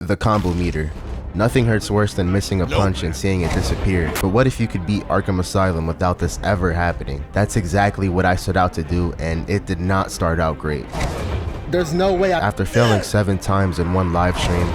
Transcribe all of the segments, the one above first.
The combo meter. Nothing hurts worse than missing a punch and seeing it disappear. But what if you could beat Arkham Asylum without this ever happening? That's exactly what I set out to do, and it did not start out great. There's no way After failing 7 times in one live stream,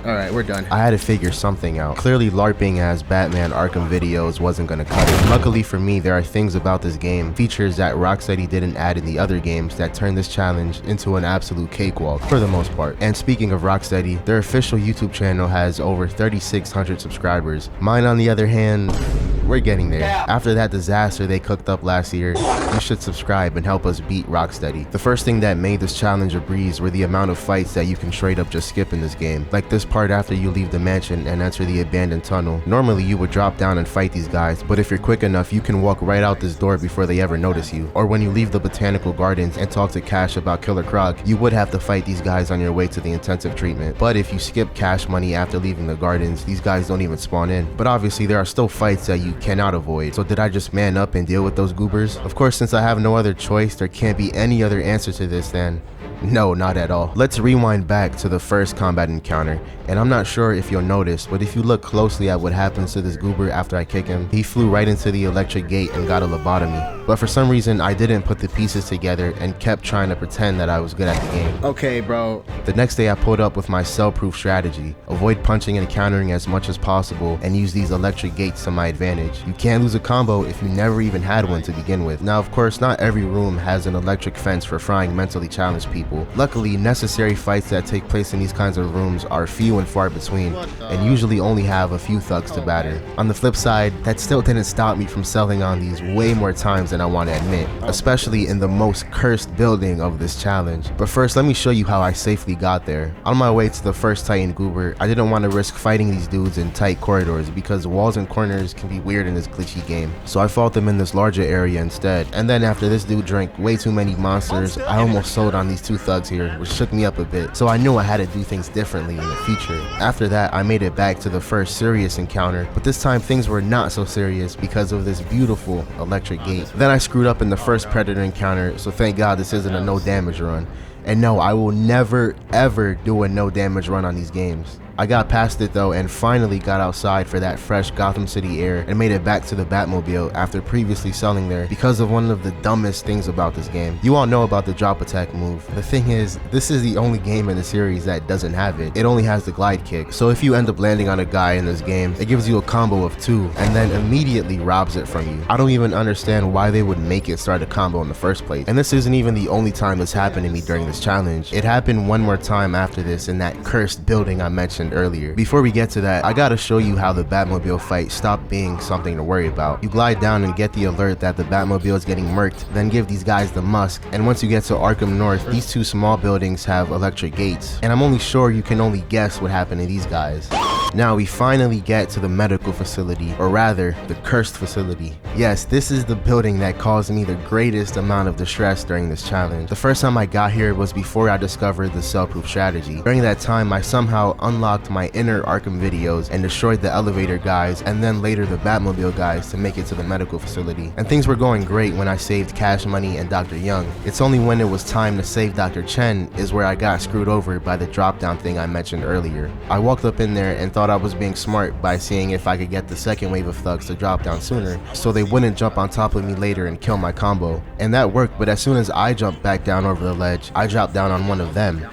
alright, we're done. I had to figure something out. Clearly LARPing as Batman Arkham videos wasn't gonna cut it. Luckily for me, there are things about this game, features that Rocksteady didn't add in the other games, that turned this challenge into an absolute cakewalk, for the most part. And speaking of Rocksteady, their official YouTube channel has over 3,600 subscribers. Mine, on the other hand, we're getting there. After that disaster they cooked up last year, you should subscribe and help us beat Rocksteady. The first thing that made this challenge a breeze were the amount of fights that you can straight up just skip in this game. Like this part after you leave the mansion and enter the abandoned tunnel. Normally you would drop down and fight these guys, but if you're quick enough you can walk right out this door before they ever notice you. Or when you leave the Botanical Gardens and talk to Cash about Killer Croc, you would have to fight these guys on your way to the intensive treatment. But if you skip Cash Money after leaving the gardens, these guys don't even spawn in. But obviously there are still fights that you cannot avoid. So did I just man up and deal with those goobers? Of course, since I have no other choice, there can't be any other answer to this than no, not at all. Let's rewind back to the first combat encounter, and I'm not sure if you'll notice, but if you look closely at what happens to this goober after I kick him, he flew right into the electric gate and got a lobotomy. But for some reason, I didn't put the pieces together and kept trying to pretend that I was good at the game. Okay, bro. The next day I pulled up with my cell-proof strategy. Avoid punching and countering as much as possible and use these electric gates to my advantage. You can't lose a combo if you never even had one to begin with. Now of course, not every room has an electric fence for frying mentally challenged people. Luckily, necessary fights that take place in these kinds of rooms are few and far between, and usually only have a few thugs to batter. On the flip side, that still didn't stop me from selling on these way more times than I want to admit, especially in the most cursed building of this challenge. But first, let me show you how I safely got there. On my way to the first Titan Goober, I didn't want to risk fighting these dudes in tight corridors because walls and corners can be weird in this glitchy game. So I fought them in this larger area instead. And then after this dude drank way too many monsters, I almost sold on these 2 thugs here, which shook me up a bit, so I knew I had to do things differently in the future. After that, I made it back to the first serious encounter, but this time things were not so serious because of this beautiful electric gate. Then I screwed up in the first Predator encounter, so thank God this isn't a no damage run. And no, I will never ever do a no damage run on these games. I got past it though and finally got outside for that fresh Gotham City air and made it back to the Batmobile after previously selling there because of one of the dumbest things about this game. You all know about the drop attack move. The thing is, this is the only game in the series that doesn't have it. It only has the glide kick. So if you end up landing on a guy in this game, it gives you a combo of 2 and then immediately robs it from you. I don't even understand why they would make it start a combo in the first place. And this isn't even the only time this happened to me during this challenge. It happened one more time after this in that cursed building I mentioned earlier. Before we get to that, I gotta show you how the Batmobile fight stopped being something to worry about. You glide down and get the alert that the Batmobile is getting murked, then give these guys the musk, and once you get to Arkham North, these 2 small buildings have electric gates, and I'm only sure you can only guess what happened to these guys. Now we finally get to the medical facility, or rather, the cursed facility. Yes, this is the building that caused me the greatest amount of distress during this challenge. The first time I got here was before I discovered the cell-proof strategy. During that time, I somehow unlocked my inner Arkham videos and destroyed the elevator guys and then later the Batmobile guys to make it to the medical facility. And things were going great when I saved Cash Money and Dr. Young. It's only when it was time to save Dr. Chen is where I got screwed over by the drop down thing I mentioned earlier. I walked up in there and thought I was being smart by seeing if I could get the second wave of thugs to drop down sooner so they wouldn't jump on top of me later and kill my combo. And that worked, but as soon as I jumped back down over the ledge, I dropped down on one of them.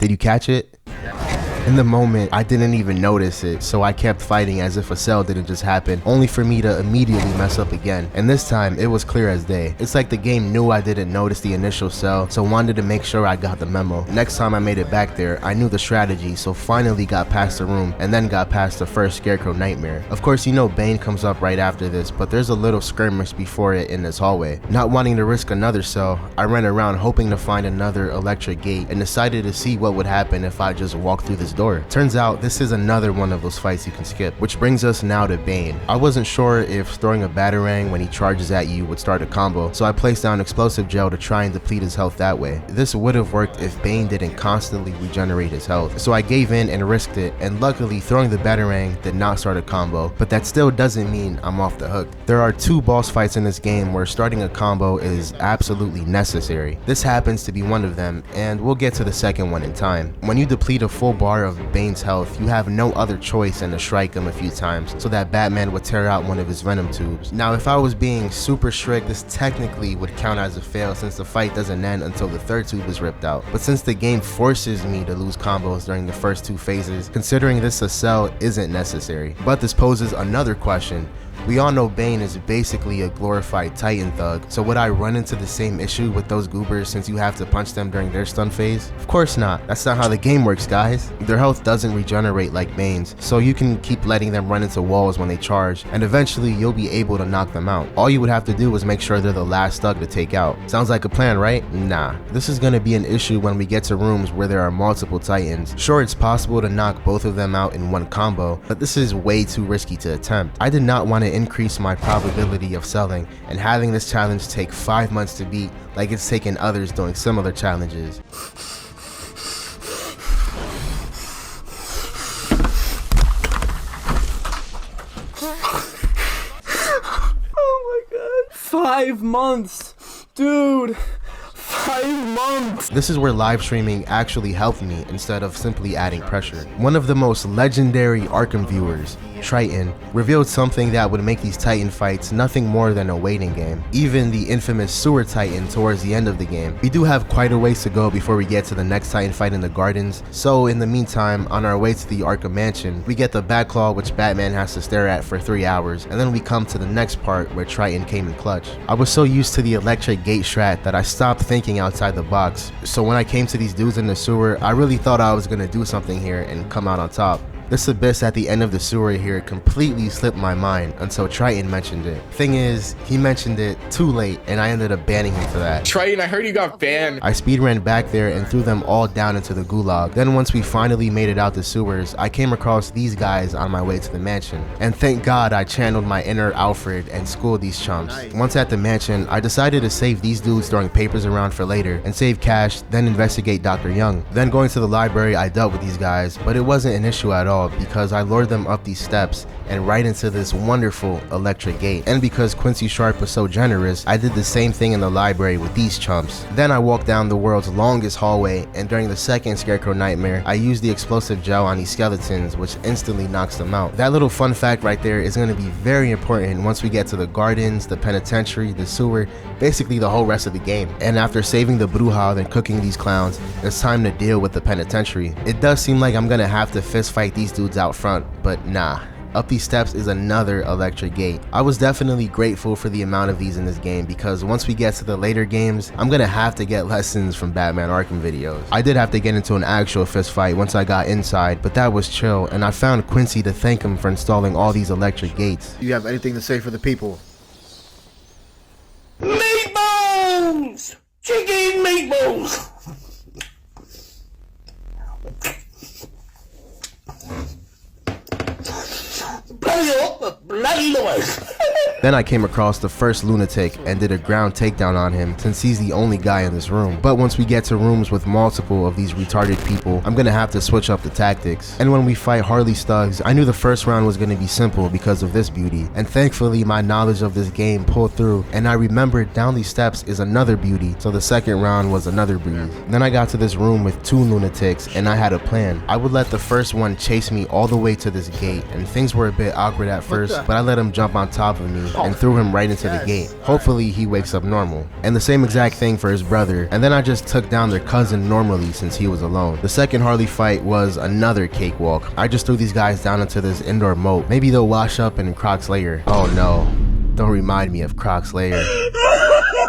Did you catch it? In the moment, I didn't even notice it, so I kept fighting as if a cell didn't just happen, only for me to immediately mess up again. And this time, it was clear as day. It's like the game knew I didn't notice the initial cell, so wanted to make sure I got the memo. Next time I made it back there, I knew the strategy, so finally got past the room, and then got past the first Scarecrow Nightmare. Of course, you know Bane comes up right after this, but there's a little skirmish before it in this hallway. Not wanting to risk another cell, I ran around hoping to find another electric gate, and decided to see what would happen if I just walked through this door. Turns out this is another one of those fights you can skip, which brings us now to Bane. I wasn't sure if throwing a batarang when he charges at you would start a combo, so I placed down explosive gel to try and deplete his health that way. This would have worked if Bane didn't constantly regenerate his health, so I gave in and risked it, and luckily throwing the batarang did not start a combo, but that still doesn't mean I'm off the hook. There are 2 boss fights in this game where starting a combo is absolutely necessary. This happens to be one of them, and we'll get to the second one in time. When you deplete a full bar of Bane's health, you have no other choice than to strike him a few times so that Batman would tear out one of his venom tubes. Now, if I was being super strict, this technically would count as a fail since the fight doesn't end until the third tube is ripped out. But since the game forces me to lose combos during the first two phases, considering this a cell isn't necessary. But this poses another question. We all know Bane is basically a glorified Titan thug, so would I run into the same issue with those goobers since you have to punch them during their stun phase? Of course not. That's not how the game works, guys. Their health doesn't regenerate like Bane's, so you can keep letting them run into walls when they charge, and eventually you'll be able to knock them out. All you would have to do is make sure they're the last thug to take out. Sounds like a plan, right? Nah. This is gonna be an issue when we get to rooms where there are multiple Titans. Sure, it's possible to knock both of them out in one combo, but this is way too risky to attempt. I did not want to increase my probability of selling and having this challenge take 5 months to beat like it's taken others doing similar challenges. Oh my god. 5 months! Dude! 5 months! This is where live streaming actually helped me instead of simply adding pressure. One of the most legendary Arkham viewers, Triton, revealed something that would make these Titan fights nothing more than a waiting game. Even the infamous Sewer Titan towards the end of the game. We do have quite a ways to go before we get to the next Titan fight in the Gardens, so in the meantime, on our way to the Arkham Mansion, we get the Batclaw which Batman has to stare at for 3 hours, and then we come to the next part where Triton came in clutch. I was so used to the electric gate strat that I stopped thinking outside the box, so when I came to these dudes in the sewer, I really thought I was gonna do something here and come out on top. This abyss at the end of the sewer here completely slipped my mind until Triton mentioned it. Thing is, he mentioned it too late and I ended up banning him for that. Triton, I heard you got banned. I speedran back there and threw them all down into the gulag. Then once we finally made it out the sewers, I came across these guys on my way to the mansion. And thank God I channeled my inner Alfred and schooled these chumps. Nice. Once at the mansion, I decided to save these dudes throwing papers around for later and save cash, then investigate Dr. Young. Then going to the library, I dealt with these guys, but it wasn't an issue at all because I lured them up these steps and right into this wonderful electric gate. And because Quincy Sharp was so generous, I did the same thing in the library with these chumps. Then I walked down the world's longest hallway, and during the second Scarecrow Nightmare, I used the explosive gel on these skeletons, which instantly knocks them out. That little fun fact right there is going to be very important once we get to the Gardens, the Penitentiary, the sewer, basically the whole rest of the game. And after saving the Bruja and cooking these clowns, it's time to deal with the Penitentiary. It does seem like I'm gonna have to fist fight these dudes out front, but nah. Up these steps is another electric gate. I was definitely grateful for the amount of these in this game because once we get to the later games, I'm gonna have to get lessons from Batman Arkham videos. I did have to get into an actual fist fight once I got inside, but that was chill, and I found Quincy to thank him for installing all these electric gates. You have anything to say for the people? Meatballs! Chicken meatballs! Bloody noise! Then I came across the first lunatic and did a ground takedown on him since he's the only guy in this room. But once we get to rooms with multiple of these retarded people, I'm gonna have to switch up the tactics. And when we fight Harley Stugs, I knew the first round was gonna be simple because of this beauty. And thankfully my knowledge of this game pulled through, and I remembered down these steps is another beauty, so the second round was another breeze. Then I got to this room with 2 lunatics and I had a plan. I would let the first one chase me all the way to this gate, and things were a bit awkward at first, but I let him jump on top of me and threw him right into the gate. Hopefully he wakes up normal. And the same exact thing for his brother, and then I just took down their cousin normally since he was alone. The second Harley fight was another cakewalk. I just threw these guys down into this indoor moat. Maybe they'll wash up in Croc's lair. Oh no, don't remind me of Croc's lair.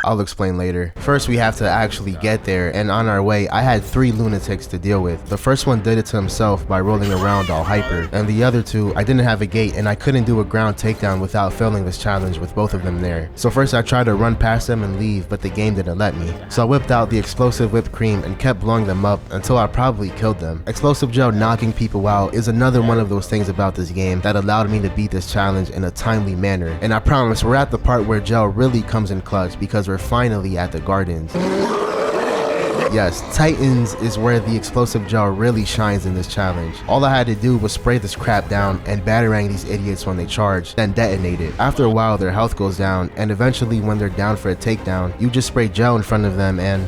I'll explain later. First, we have to actually get there, and on our way, I had 3 lunatics to deal with. The first one did it to himself by rolling around all hyper, and the other 2, I didn't have a gate, and I couldn't do a ground takedown without failing this challenge with both of them there. So first I tried to run past them and leave, but the game didn't let me. So I whipped out the explosive whipped cream and kept blowing them up until I probably killed them. Explosive gel knocking people out is another one of those things about this game that allowed me to beat this challenge in a timely manner. And I promise we're at the part where gel really comes in clutch because we're finally at the Gardens. Yes, Titans is where the explosive gel really shines in this challenge. All I had to do was spray this crap down and batarang these idiots when they charge, then detonate it. After a while their health goes down, and eventually when they're down for a takedown, you just spray gel in front of them and...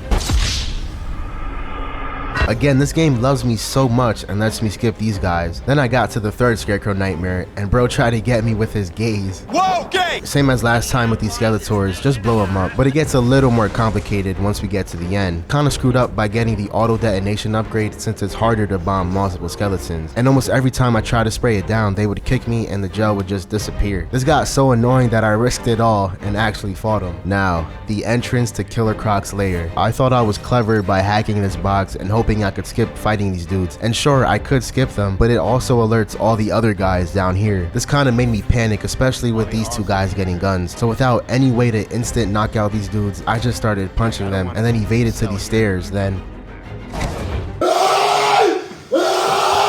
Again, this game loves me so much and lets me skip these guys. Then I got to the third Scarecrow Nightmare, and bro tried to get me with his gaze. Whoa, gay! Same as last time with these Skeletors, just blow them up. But it gets a little more complicated once we get to the end. Kinda screwed up by getting the auto detonation upgrade since it's harder to bomb multiple skeletons. And almost every time I tried to spray it down, they would kick me and the gel would just disappear. This got so annoying that I risked it all and actually fought him. Now, the entrance to Killer Croc's lair. I thought I was clever by hacking this box and hoping I could skip fighting these dudes. And sure, I could skip them, but it also alerts all the other guys down here. This kinda made me panic, especially with these two guys getting guns. So without any way to instant knock out these dudes, I just started punching them and then evaded to these stairs. Then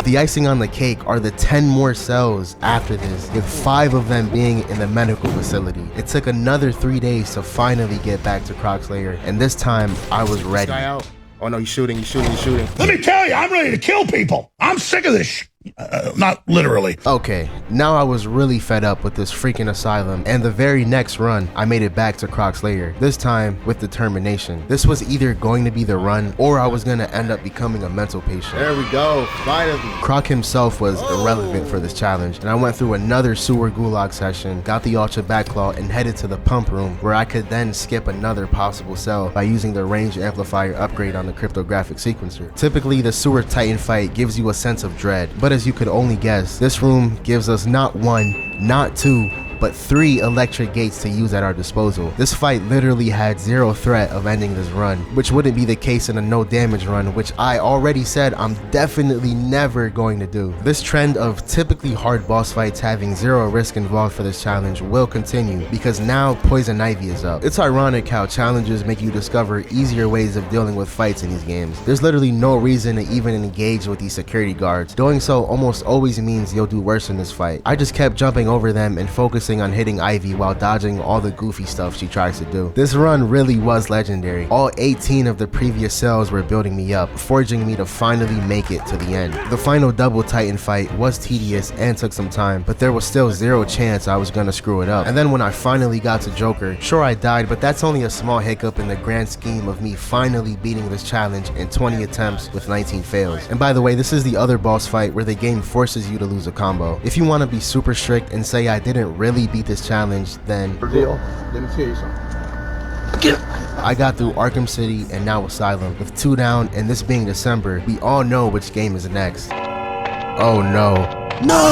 the icing on the cake are the 10 more cells after this, with 5 of them being in the medical facility. It took another 3 days to finally get back to Croc's lair, and this time I was ready. Guy out. Oh no, he's shooting, he's shooting, he's shooting. Let me tell you, I'm ready to kill people. I'm sick of this not literally. Okay, now I was really fed up with this freaking asylum, and the very next run, I made it back to Croc's lair, this time with determination. This was either going to be the run, or I was gonna end up becoming a mental patient. There we go, finally. Croc himself was irrelevant for this challenge, and I went through another sewer gulag session, got the Ultra Backclaw, and headed to the pump room, where I could then skip another possible cell by using the range amplifier upgrade on the cryptographic sequencer. Typically, the sewer titan fight gives you a sense of dread, but as you could only guess, this room gives us not 1, not 2, but 3 electric gates to use at our disposal. This fight literally had zero threat of ending this run, which wouldn't be the case in a no damage run, which I already said I'm definitely never going to do. This trend of typically hard boss fights having zero risk involved for this challenge will continue, because now Poison Ivy is up. It's ironic how challenges make you discover easier ways of dealing with fights in these games. There's literally no reason to even engage with these security guards. Doing so almost always means you'll do worse in this fight. I just kept jumping over them and focusing on hitting Ivy while dodging all the goofy stuff she tries to do. This run really was legendary. All 18 of the previous cells were building me up, forging me to finally make it to the end. The final double Titan fight was tedious and took some time, but there was still zero chance I was gonna screw it up. And then when I finally got to Joker, sure I died, but that's only a small hiccup in the grand scheme of me finally beating this challenge in 20 attempts with 19 fails. And by the way, this is the other boss fight where the game forces you to lose a combo. If you want to be super strict and say I didn't really beat this challenge, then Deal. Let me tell you something. I got through Arkham City and now Asylum. With 2 down and this being December, we all know which game is next. Oh no. No!